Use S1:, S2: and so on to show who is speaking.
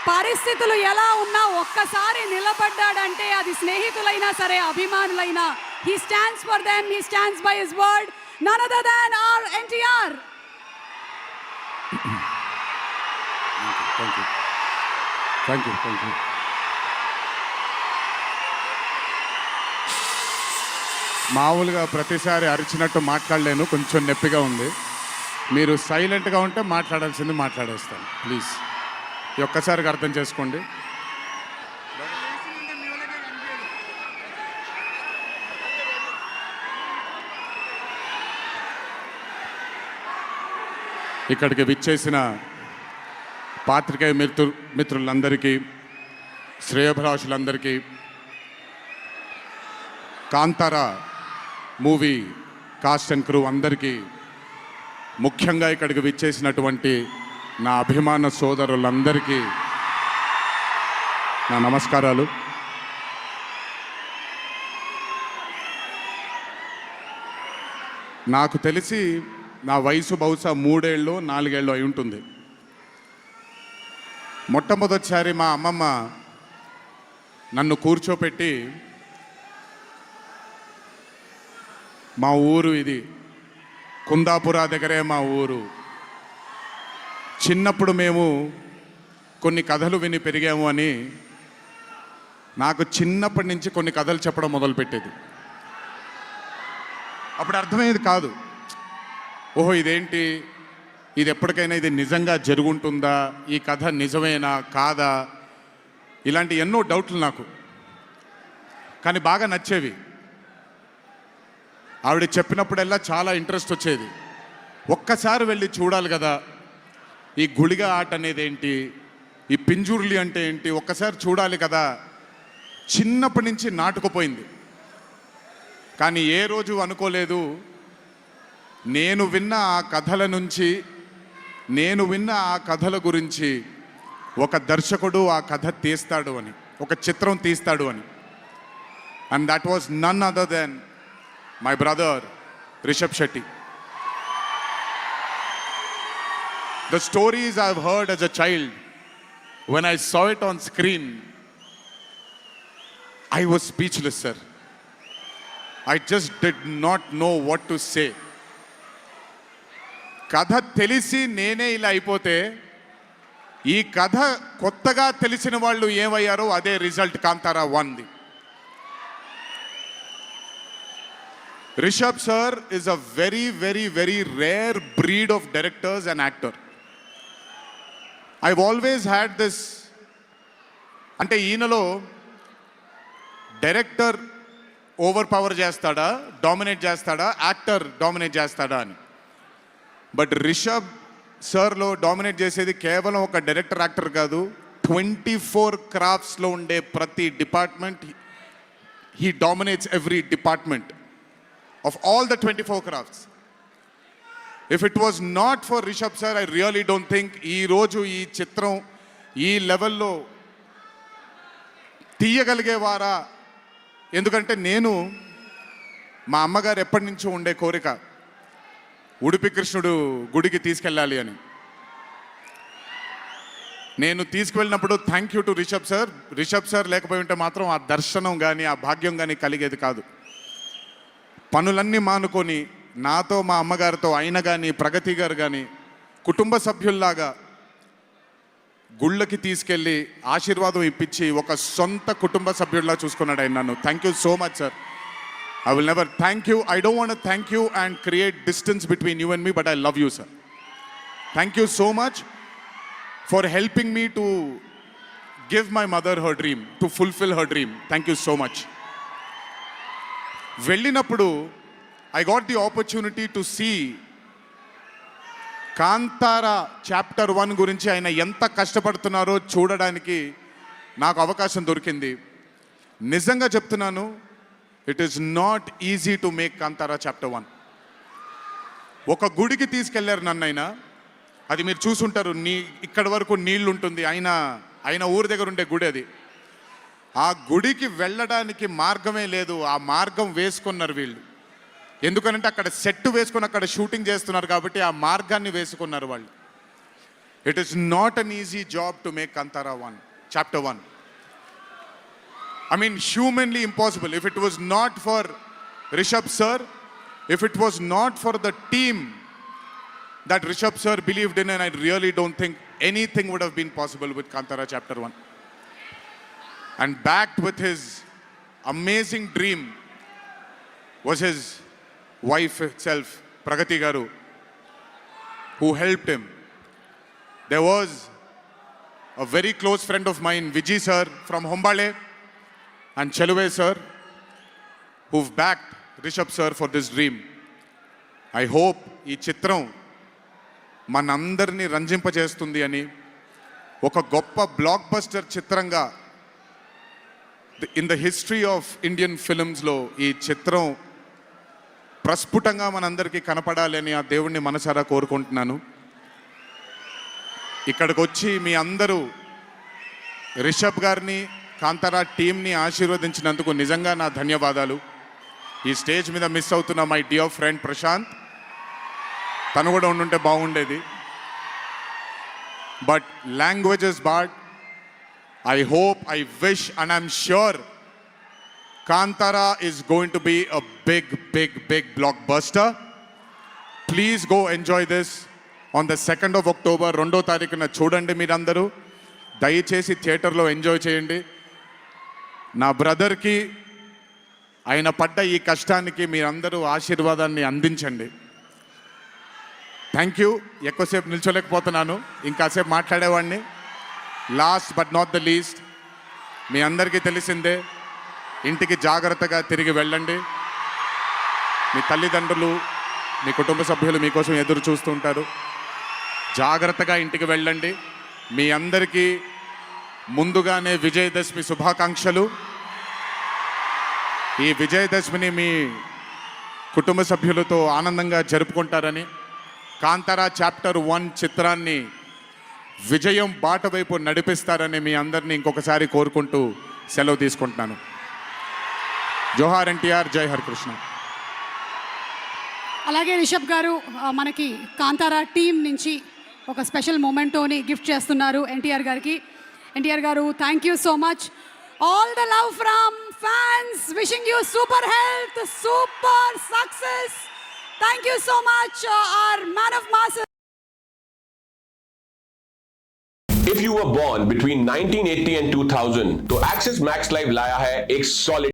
S1: పరిస్థితులు ఎలా ఉన్నా ఒక్కసారి నిలబడ్డాడంటే అది స్నేహితులైనా సరే అభిమానులైనా he stands for them, he stands by his word, none other than our NTR.
S2: Thank you. మామూలుగా ప్రతిసారి అరిచినట్టు మాట్లాడలేను, కొంచెం నొప్పిగా ఉంది. మీరు సైలెంట్గా ఉంటే మాట్లాడాల్సింది మాట్లాడేస్తాను ప్లీజ్. ఈ ఒక్కసారికి అర్థం చేసుకోండి. ఇక్కడికి విచ్చేసిన పాత్రికేయ మిత్రులందరికీ, శ్రేయోభిలాషులందరికీ, Kantara movie cast and crew అందరికీ, ముఖ్యంగా ఇక్కడికి విచ్చేసినటువంటి నా అభిమాన సోదరులందరికీ నా నమస్కారాలు. నాకు తెలిసి నా వయసు బహుశా 3 ఏళ్ళు 4 ఏళ్ళు అయి ఉంటుంది. మొట్టమొదటిసారి మా అమ్మమ్మ నన్ను కూర్చోపెట్టి, మా ఊరు ఇది కుందాపురా దగ్గరే మా ఊరు, చిన్నప్పుడు మేము కొన్ని కథలు విని పెరిగాము అని నాకు చిన్నప్పటి నుంచి కొన్ని కథలు చెప్పడం మొదలుపెట్టేది. అప్పుడు అర్థమయ్యేది కాదు, ఓహో ఇదేంటి, ఇది ఎప్పటికైనా ఇది నిజంగా జరుగుంటుందా, ఈ కథ నిజమేనా కాదా, ఇలాంటి ఎన్నో డౌట్లు నాకు. కానీ బాగా నచ్చేవి. ఆవిడ చెప్పినప్పుడల్లా చాలా ఇంట్రెస్ట్ వచ్చేది. ఒక్కసారి వెళ్ళి చూడాలి కదా, ఈ గుళిగ ఆట అనేది ఏంటి, ఈ పింజుర్లి అంటే ఏంటి, ఒక్కసారి చూడాలి కదా. చిన్నప్పటి నుంచి నాటుకుపోయింది. కానీ ఏ రోజు అనుకోలేదు నేను విన్న ఆ కథల నుంచి, నేను విన్న ఆ కథల గురించి ఒక దర్శకుడు ఆ కథ తీస్తాడు అని, ఒక చిత్రం తీస్తాడు అని. And that was none other than my brother Rishab Shetty. The stories I've heard as a child, when I saw it on screen, I was speechless, sir. I just did not know what to say. కథ తెలిసి నేనే ఇలా అయిపోతే, ఈ కథ కొత్తగా తెలిసిన వాళ్ళు ఏమయ్యారో అదే రిజల్ట్ కాంతారా 1ది. Rishab sir is a very, very, very rare breed of directors and actor. I've always had this, అంటే ఈయనలో డైరెక్టర్ ఓవర్ పవర్ చేస్తాడా, డామినేట్ చేస్తాడా, యాక్టర్ డామినేట్ చేస్తాడా అని. బట్ రిషబ్ సార్లో డామినేట్ చేసేది కేవలం ఒక డైరెక్టర్ యాక్టర్ కాదు, 24 క్రాఫ్ట్స్లో ఉండే ప్రతి department. He dominates every department of all the 24 crafts. If it was not for Rishabh sir, I really don't think ఈ రోజు ఈ చిత్రం ఈ లెవెల్లో తీయగలిగేవారా. ఎందుకంటే నేను, మా అమ్మగారు ఎప్పటి నుంచో ఉండే కోరిక ఉడిపి కృష్ణుడు గుడికి తీసుకెళ్ళాలి అని. నేను తీసుకువెళ్ళినప్పుడు thank you to Rishab sir. Rishab sir లేకపోయి ఉంటే మాత్రం ఆ దర్శనం కానీ ఆ భాగ్యం కానీ కలిగేది కాదు. పనులన్నీ మానుకొని నాతో మా అమ్మగారితో ఆయన కానీ ప్రగతి గారు కానీ కుటుంబ సభ్యుల్లాగా గుళ్ళకి తీసుకెళ్ళి ఆశీర్వాదం ఇప్పించి ఒక సొంత కుటుంబ సభ్యుల్లా చూసుకున్నాడు ఆయన నన్ను. Thank you so much sir. I will never thank you. I don't want to thank you and create distance between you and me, but I love you, sir. Thank you so much for helping me to give my mother her dream, to fulfill her dream. Thank you so much. వెళ్ళినప్పుడు I got the opportunity to see Kantara chapter 1 గురించి ఆయన ఎంత కష్టపడుతున్నారో చూడడానికి నాకు అవకాశం దొరికింది. నిజంగా చెప్తున్నాను, it is not easy to make Kantara chapter 1. ఒక గుడికి తీసుకెళ్లారు నన్నైనా, అది మీరు చూసుంటారు, ఇక్కడి వరకు నీళ్ళు ఉంటుంది, ఆయన ఊరి దగ్గర ఉండే గుడి అది. ఆ గుడికి వెళ్ళడానికి మార్గమే లేదు, ఆ మార్గం వేసుకున్నారు వీళ్ళు. ఎందుకనంటే అక్కడ సెట్ వేసుకొని అక్కడ షూటింగ్ చేస్తున్నారు కాబట్టి ఆ మార్గాన్ని వేసుకున్నారు వాళ్ళు. It is not an easy job to make Kantara 1, chapter 1. I mean, humanly impossible. If it was not for Rishabh sir, if it was not for the team that Rishabh sir believed in, and I really don't think anything would have been possible with Kantara chapter 1. And backed with his amazing dream was his wife itself, Pragati Garu, who helped him. There was a very close friend of mine, Vijay sir from Hombale, and Cheluve sir, who've backed Rishabh sir for this dream. I hope ఈ చిత్రం మనందరినీ రంజింపజేస్తుంది అని, ఒక గొప్ప blockbuster చిత్రంగా in the history of Indian ఫిల్మ్స్లో ఈ చిత్రం ప్రస్ఫుటంగా మనందరికీ కనపడాలి అని ఆ దేవుణ్ణి మనసారా కోరుకుంటున్నాను. ఇక్కడికి వచ్చి మీ అందరూ రిషబ్ గారిని, కాంతారా టీంని ఆశీర్వదించినందుకు నిజంగా నా ధన్యవాదాలు. ఈ స్టేజ్ మీద మిస్ అవుతున్న మై డియర్ ఫ్రెండ్ ప్రశాంత్, తను కూడా ఉండుంటే బాగుండేది. But languages bad, I hope, I wish and I'm sure Kantara is going to be a big big big blockbuster. Please go enjoy this on the 2nd of October. 2వ తారీఖున చూడండి మీరందరూ. దయచేసి థియేటర్లో ఎంజాయ్ చేయండి. నా బ్రదర్కి ఆయన పడ్డ ఈ కష్టానికి మీరందరూ ఆశీర్వాదాన్ని అందించండి. Thank you. ఎక్కువసేపు నిల్చోలేకపోతున్నాను, ఇంకాసేపు మాట్లాడేవాడిని. Last but not the least, మీ అందరికీ తెలిసిందే, ఇంటికి జాగ్రత్తగా తిరిగి వెళ్ళండి. మీ తల్లిదండ్రులు, మీ కుటుంబ సభ్యులు మీకోసం ఎదురు చూస్తుంటారు. జాగ్రత్తగా ఇంటికి వెళ్ళండి. మీ అందరికీ ముందుగానే విజయదశమి శుభాకాంక్షలు. ఈ విజయదశమిని మీ కుటుంబ సభ్యులతో ఆనందంగా జరుపుకుంటారని, కాంతారా చాప్టర్ 1 చిత్రాన్ని విజయం బాట వైపు నడిపిస్తారని మీ అందరినీ ఇంకొకసారి కోరుకుంటూ సెలవు తీసుకుంటున్నాను. జోహార్ ఎన్టీఆర్, జై హరికృష్ణ.
S1: అలాగే రిషబ్ గారు మనకి కాంతారా టీం నుంచి ఒక స్పెషల్ మొమెంటోని గిఫ్ట్ చేస్తున్నారు ఎన్టీఆర్ గారికి. ఎన్టీఆర్ గారు, thank you so much. All the love from fans, wishing you super health, super success. Thank you so much our man of masses.
S3: If you were born between 1980 and 2000, तो Axis Max Live लाया है एक solid